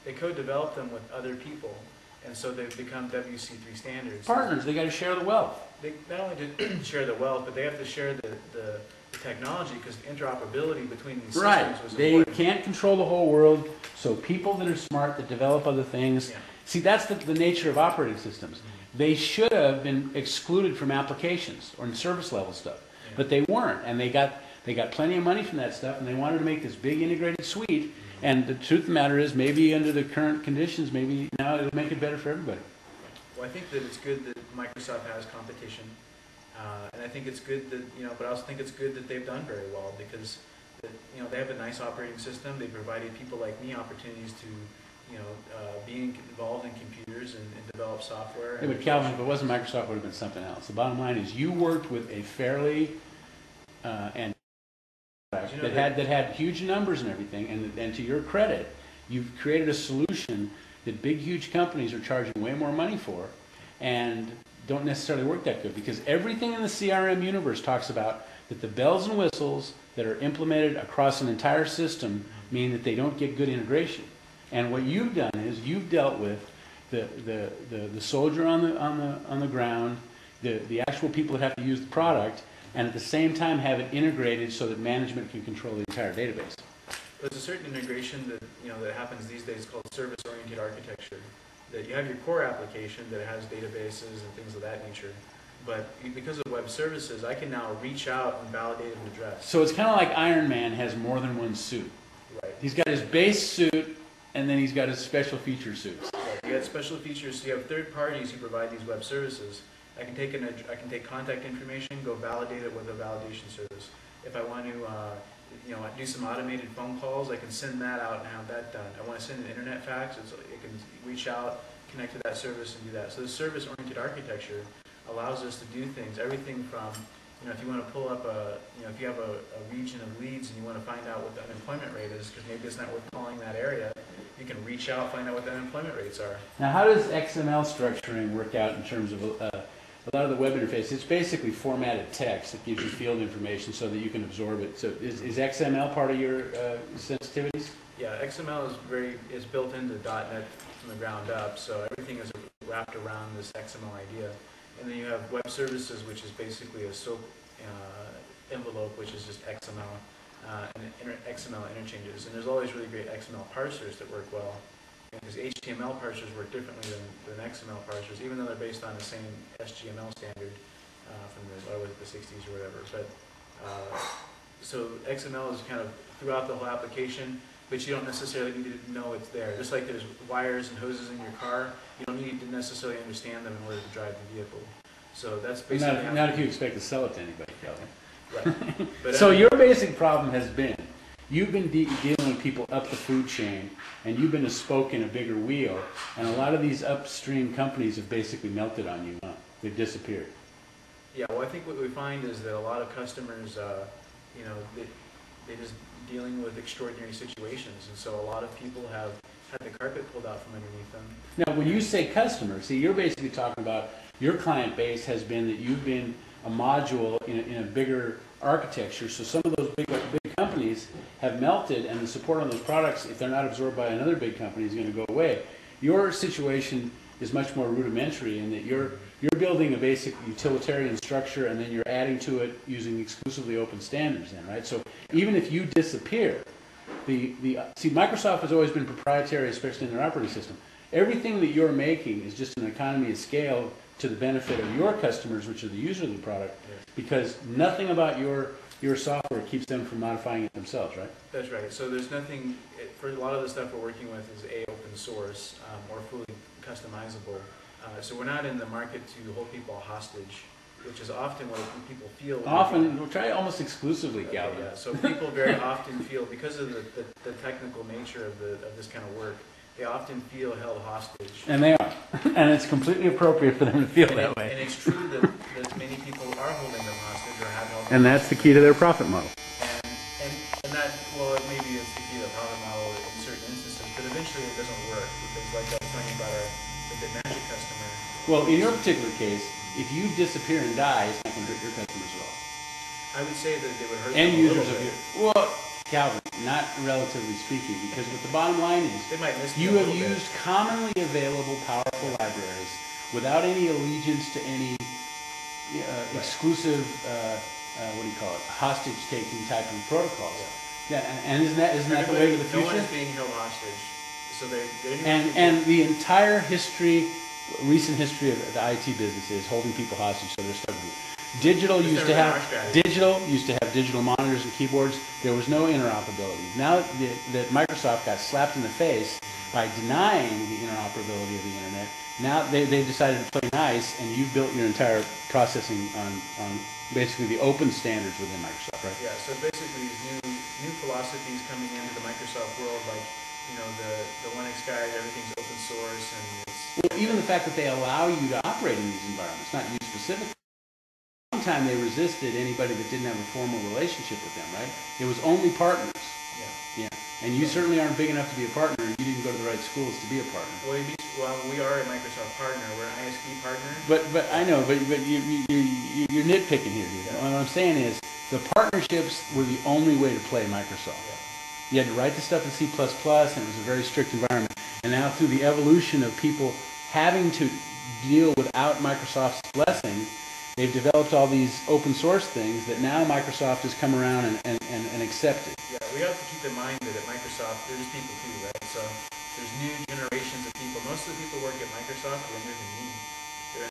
They co-develop them with other people, and so they've become WC3 standards. Partners, they got to share the wealth. They not only do share the wealth, but they have to share the technology, because interoperability between these systems was important. They can't control the whole world, so people that are smart, that develop other things. Yeah. See, that's the nature of operating systems. They should have been excluded from applications or in service level stuff, but they weren't, and they got plenty of money from that stuff, and they wanted to make this big integrated suite. And the truth of the matter is, maybe under the current conditions, maybe now it'll make it better for everybody. Well, I think that it's good that Microsoft has competition, and I think it's good that, but I also think it's good that they've done very well, because they have a nice operating system. They provided people like me opportunities to be involved in computers and develop software. Yeah, but Calvin, if it wasn't Microsoft, it would have been something else. The bottom line is, you worked with a fairly and that had huge numbers and everything, and to your credit, you've created a solution that big, huge companies are charging way more money for, and don't necessarily work that good, because everything in the CRM universe talks about that the bells and whistles that are implemented across an entire system mean that they don't get good integration. And what you've done is you've dealt with the soldier on the ground, the actual people that have to use the product, and at the same time have it integrated so that management can control the entire database. There's a certain integration that that happens these days called service-oriented architecture. That you have your core application that has databases and things of that nature, but because of web services, I can now reach out and validate an address. So it's kind of like Iron Man has more than one suit. Right. He's got his base suit, and then he's got his special feature suits. Right. You have special features. So you have third parties who provide these web services. I can take contact information, go validate it with a validation service. If I want to do some automated phone calls, I can send that out and have that done. I want to send an internet fax, it can reach out, connect to that service and do that. So the service-oriented architecture allows us to do things, everything from, if you want to pull up if you have a region of leads and you want to find out what the unemployment rate is, because maybe it's not worth calling that area, you can reach out, find out what the unemployment rates are. Now, how does XML structuring work out in terms of a lot of the web interface? It's basically formatted text that gives you field information so that you can absorb it. So is XML part of your sensitivities? Yeah, XML is built into .NET from the ground up, so everything is wrapped around this XML idea. And then you have web services, which is basically a SOAP envelope, which is just XML and XML interchanges. And there's always really great XML parsers that work well, because HTML parsers work differently than XML parsers, even though they're based on the same SGML standard from the 60s or whatever. But so XML is kind of throughout the whole application, but you don't necessarily need to know it's there. Just like there's wires and hoses in your car, you don't need to necessarily understand them in order to drive the vehicle. So that's basically not if you expect to sell it to anybody, Kelvin. Right. But so your basic problem has been, you've been dealing with people up the food chain, and you've been a spoke in a bigger wheel, and a lot of these upstream companies have basically melted on you. They've disappeared. Yeah, well, I think what we find is that a lot of customers, they're just dealing with extraordinary situations, and so a lot of people have had the carpet pulled out from underneath them. Now, when you say customers, see, you're basically talking about your client base has been that you've been a module in a bigger architecture, so some of those big companies have melted, and the support on those products, if they're not absorbed by another big company, is going to go away. Your situation is much more rudimentary in that you're building a basic utilitarian structure, and then you're adding to it using exclusively open standards then, right? So even if you disappear, see, Microsoft has always been proprietary, especially in their operating system. Everything that you're making is just an economy of scale to the benefit of your customers, which are the user of the product, because nothing about your software keeps them from modifying it themselves, right? That's right. So there's nothing, for a lot of the stuff we're working with is open source or fully customizable. So we're not in the market to hold people hostage, which is often what people feel. Often, we'll try almost exclusively, Galvin. Yeah, so people very often feel, because of the technical nature of this kind of work, they often feel held hostage. And they are. And it's completely appropriate for them to feel that way. And it's true that many people are holding them hostage or have held them. And that's the key to their profit model. And that, well, maybe it's the key to the profit model in certain instances, but eventually it doesn't work, because like I was telling you about the Magic customer. Well, in your particular case, if you disappear and die, it's not going to hurt your customers at all. I would say that it would hurt End them a users little of bit. your... Well, Calvin, not relatively speaking, because what the bottom line is, They might miss me you a have little bit. used commonly available powerful libraries without any allegiance to any exclusive, what do you call it, hostage-taking type of protocols. Yeah, and isn't that the way of the future? No one is being held hostage, so they And the entire history, recent history of the IT business is holding people hostage, so they're stuck with it. Digital used to have digital monitors and keyboards. There was no interoperability. Now that Microsoft got slapped in the face by denying the interoperability of the internet, now they decided to play nice, and you built your entire processing on basically the open standards within Microsoft, right? Yeah. So basically, these new philosophies coming into the Microsoft world, like the Linux guys, everything's open source, and it's Well, even the fact that they allow you to operate in these environments, not you specifically. One time they resisted anybody that didn't have a formal relationship with them, right? It was only partners. yeah. Yeah. And you certainly aren't big enough to be a partner. You didn't go to the right schools to be a partner. Well, we are a Microsoft partner. We're an ISP partner. But I know, but you're nitpicking here, dude. Yeah. What I'm saying is the partnerships were the only way to play Microsoft. Yeah. You had to write the stuff in C++, and it was a very strict environment. And now through the evolution of people having to deal without Microsoft's blessing, they've developed all these open source things that now Microsoft has come around and accepted. Yeah, we have to keep in mind that at Microsoft, they're just people too, right? So there's new generations of people. Most of the people who work at Microsoft are younger than me.